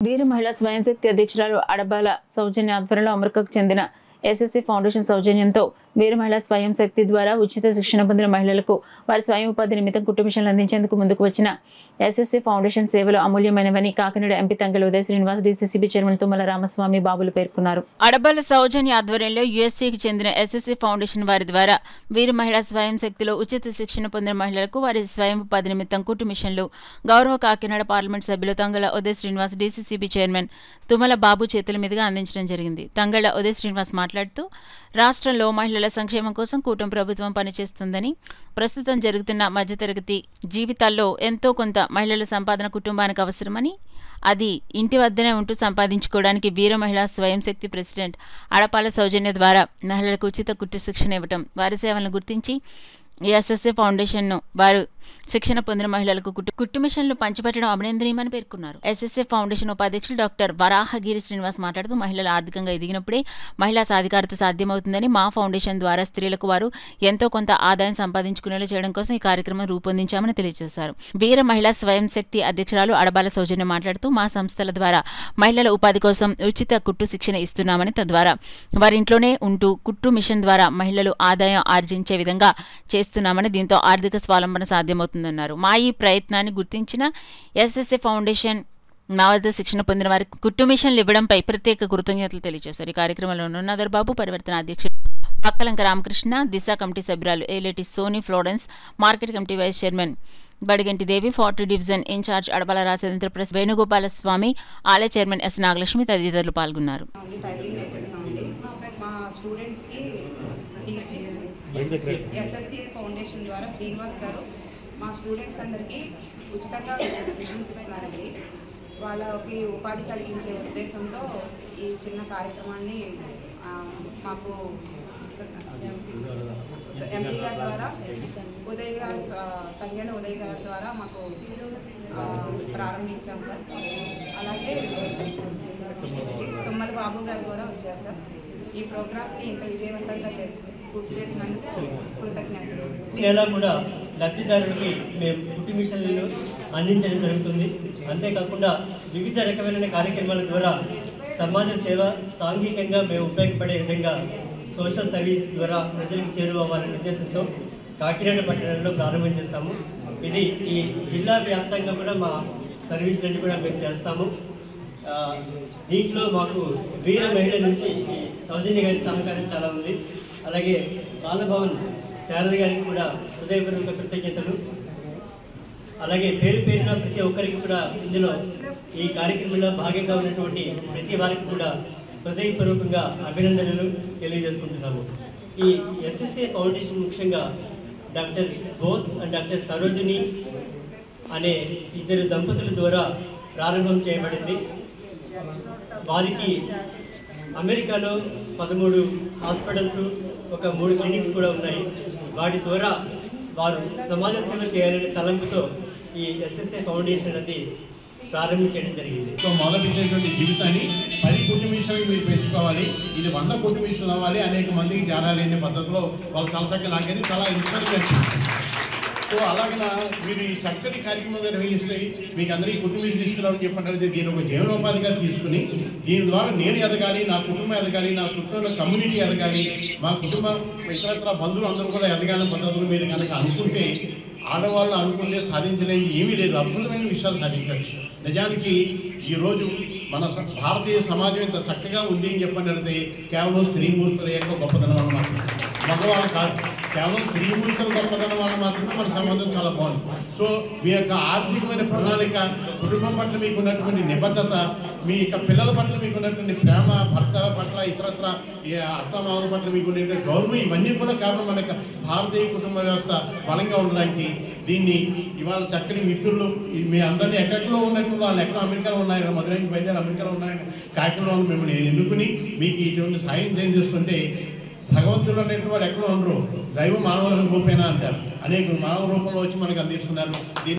వీర మహిళా స్వయం శక్తి అధ్యక్షురాలు అడబాల సౌజన్య ఆధ్వర్యంలో అమెరికాకు చెందిన ఎస్ఎస్సి ఫౌండేషన్ సౌజన్యంతో వీర మహిళా స్వయం శక్తి ద్వారా ఉచిత శిక్షణ పొందిన మహిళలకు వారి స్వయం ఉపాధి నిమిత్తం కుట్టు మిషన్లు అందించేందుకు ముందుకు వచ్చిన ఎస్ఎస్సి ఫౌండేషన్ సేవలు అమూల్యమైనవని కాకినాడ ఎంపీ తంగెళ్ల ఉదయ శ్రీనివాస్ డీసీసీబీ చైర్మన్ తుమ్మల రామస్వామి బాబులు పేర్కొన్నారు. అడబాల సౌజన్య ఆధ్వర్యంలో యుఎస్ఏకి చెందిన ఎస్ఎస్సి ఫౌండేషన్ వారి ద్వారా వీర మహిళా స్వయం శక్తిలో ఉచిత శిక్షణ పొందిన మహిళలకు వారి స్వయం ఉపాధి నిమిత్తం కుట్టు మిషన్లు గౌరవ కాకినాడ పార్లమెంట్ సభ్యులు తంగెళ్ల ఉదయ శ్రీనివాస్ డీసీసీబీ చైర్మన్ తుమ్మల బాబు చేతుల మీదుగా అందించడం జరిగింది. తంగెళ్ల ఉదయ శ్రీనివాస్ మాట్లాడుతూ రాష్ట్రంలో మహిళల సంక్షేమం కోసం కూటమి ప్రభుత్వం పనిచేస్తుందని, ప్రస్తుతం జరుగుతున్న మధ్యతరగతి జీవితాల్లో ఎంతో కొంత మహిళల సంపాదన కుటుంబానికి అవసరమని, అది ఇంటి వద్దనే ఉంటూ సంపాదించుకోవడానికి వీర మహిళా స్వయం శక్తి ప్రెసిడెంట్ అడపాల సౌజన్య ద్వారా మహిళలకు ఉచిత కుట్టు శిక్షణ ఇవ్వటం, వారి సేవలను గుర్తించి ఎస్ఎస్సి ఫౌండేషన్ను వారు శిక్షణ పొందిన మహిళలకు కుట్టు మిషన్లు పంచిపెట్టడం అభినందనీయమని పేర్కొన్నారు. ఎస్ఎస్సి ఫౌండేషన్ ఉపాధ్యక్షులు డాక్టర్ వరాహగిరి శ్రీనివాస్ మాట్లాడుతూ మహిళలు ఆర్థికంగా ఎదిగినప్పుడే మహిళా సాధికారత సాధ్యమవుతుందని, మా ఫౌండేషన్ ద్వారా స్త్రీలకు వారు ఎంతో కొంత ఆదాయం సంపాదించుకునేలా చేయడం కోసం ఈ కార్యక్రమం రూపొందించామని తెలియజేశారు. వీర మహిళా స్వయం శక్తి అధ్యక్షురాలు అడబాల సౌజన్య మాట్లాడుతూ మా సంస్థల ద్వారా మహిళల ఉపాధి కోసం ఉచిత కుట్టు శిక్షణ ఇస్తున్నామని, తద్వారా వారింట్లోనే ఉంటూ కుట్టు మిషన్ ద్వారా మహిళలు ఆదాయం ఆర్జించే విధంగా చేస్తున్నామని, దీంతో ఆర్థిక స్వావలంబన సాధ్యమవుతుందన్నారు. మా ఈ ప్రయత్నాన్ని గుర్తించిన ఎస్ఎస్సి ఫౌండేషన్ మా వద్ద శిక్షణ పొందిన వారికి కుట్టు మిషన్లు ఇవ్వడంపై ప్రత్యేక కృతజ్ఞతలు తెలియజేశారు. ఈ కార్యక్రమంలో నున్నదర్ బాబు, పరివర్తన అధ్యక్షుడు పక్కలంక రామకృష్ణ, దిశ కమిటీ సభ్యురాలు Eleti Soni Florence, market committee vice chairman Badiganti Devi, 40 division incharge Adabala Rajendra ప్రెస్ వేణుగోపాల స్వామి, ఆలయ చైర్మన్ ఎస్ నాగలక్ష్మి తదితరులు పాల్గొన్నారు. ఎస్ఎస్సి ఫౌండేషన్ ద్వారా శ్రీనివాస్ గారు మా స్టూడెంట్స్ అందరికీ ఉచితంగా మిషన్స్ ఇస్తున్నారండి. వాళ్ళకి ఉపాధి కలిగించే ఉద్దేశంతో ఈ చిన్న కార్యక్రమాన్ని మాకు ఎంపీ గారి ద్వారా తంగెళ్ల ఉదయ్ గారి ద్వారా మాకు ప్రారంభించాం సార్. అలాగే తుమ్మల బాబు గారు కూడా వచ్చారు సార్. ఈ ప్రోగ్రామ్ని ఇంత విజయవంతంగా పూర్తి చేసినందుకు కృతజ్ఞతలు. ఇలా కూడా లబ్ధిదారులకి మేము కుట్టు మిషన్లను అందించడం జరుగుతుంది. అంతేకాకుండా వివిధ రకమైన కార్యక్రమాల ద్వారా సమాజ సేవ సాంఘికంగా మేము ఉపయోగపడే విధంగా సోషల్ సర్వీస్ ద్వారా ప్రజలకు చేరువవ్వాలనే ఉద్దేశంతో కాకినాడ పట్టణంలో ప్రారంభం చేస్తాము. ఇది ఈ జిల్లా వ్యాప్తంగా కూడా మా సర్వీసులన్నీ కూడా మేము చేస్తాము. దీంట్లో మాకు వీర మహిళ నుంచి సౌజన్య గారి సహకారం చాలా ఉంది. అలాగే బాలభవన్ శారద గారికి కూడా హృదయపూర్వక కృతజ్ఞతలు. అలాగే పేరు పేరున ప్రతి ఒక్కరికి కూడా ఇందులో ఈ కార్యక్రమంలో భాగంగా ఉన్నటువంటి ప్రతి వారికి కూడా హృదయపూర్వకంగా అభినందనలు తెలియజేసుకుంటున్నాము. ఈ ఎస్ఎస్సి ఫౌండేషన్ ముఖ్యంగా doctor Bose and doctor Sarojini అనే ఇద్దరు దంపతుల ద్వారా ప్రారంభం చేయబడింది. వారికి అమెరికాలో 13 హాస్పిటల్స్, ఒక 3 క్లినిక్స్ కూడా ఉన్నాయి. వాటి ద్వారా వారు సమాజ సేవ చేయాలనే తలంపుతో ఈ ఎస్ఎస్ఏ ఫౌండేషన్ అది ప్రారంభించడం జరిగింది. సో మొదలుపెట్టినటువంటి జీవితాన్ని 10 కుట్టు మిషన్లు మీరు పెంచుకోవాలి, ఇది 100 కుట్టు మిషన్లు అవ్వాలి, అనేక మందికి జారాలనే పద్ధతిలో వాళ్ళు చాలా నాకేది చాలా ఇన్స్పైరింగ్. సో అలాగే మీరు ఈ చక్కటి కార్యక్రమం నిర్వహిస్తే మీకు అందరికీ కుటుంబ ఇస్తున్నారని చెప్పంటారు. దీని ఒక జీవనోపాధిగా తీసుకుని దీని ద్వారా నేను ఎదగాలి, నా కుటుంబం ఎదగాలి, నా చుట్టూ కమ్యూనిటీ ఎదగాలి, మా కుటుంబం ఇతరత్ర బంధువులు అందరూ కూడా ఎదగాలని పద్ధతులు మీరు కనుక అనుకుంటే, ఆడవాళ్ళు అనుకుంటే సాధించలేని ఏమీ లేదు, అద్భుతమైన విషయాలు సాధించవచ్చు. నిజానికి ఈరోజు మన భారతీయ సమాజం ఇంత చక్కగా ఉంది అని చెప్పండి కేవలం స్త్రీమూర్తుల యొక్క గొప్పతనం వల్ల మాత్రమే, మగవాళ్ళు కాదు, కేవలం స్త్రీమూర్తుల గొప్పతనం వల్ల మాత్రమే మన సమాజం చాలా బాగుంది. సో మీ యొక్క ఆర్థికమైన ప్రణాళిక, కుటుంబం పట్ల మీకు ఉన్నటువంటి నిబద్ధత, మీ యొక్క పిల్లల పట్ల మీకు ఉన్నటువంటి ప్రేమ, భర్త పట్ల ఇతరత్ర అత్తమామల పట్ల మీకు ఉన్నటువంటి గౌరవం, ఇవన్నీ కూడా కేవలం మన యొక్క భారతీయ కుటుంబ వ్యవస్థ బలంగా ఉండడానికి దీన్ని ఇవాళ చక్కని మిత్రులు మీ అందరినీ ఎక్కడో ఉన్నట్టు వాళ్ళు ఎక్కడో అమెరికాలో ఉన్నాయని, మధురైకి బయలుదేరి అమెరికాలో ఉన్నాయని, కాకినాడలో మిమ్మల్ని ఎన్నుకుని మీకు ఇటువంటి సాయం చేస్తుంటే, భగవంతుడు అనేటువంటి వాళ్ళు ఎక్కడో ఉండరు, దైవ మానవ రూపేనా అంటారు, అనేక మానవ రూపంలో వచ్చి మనకు అందిస్తున్నారు.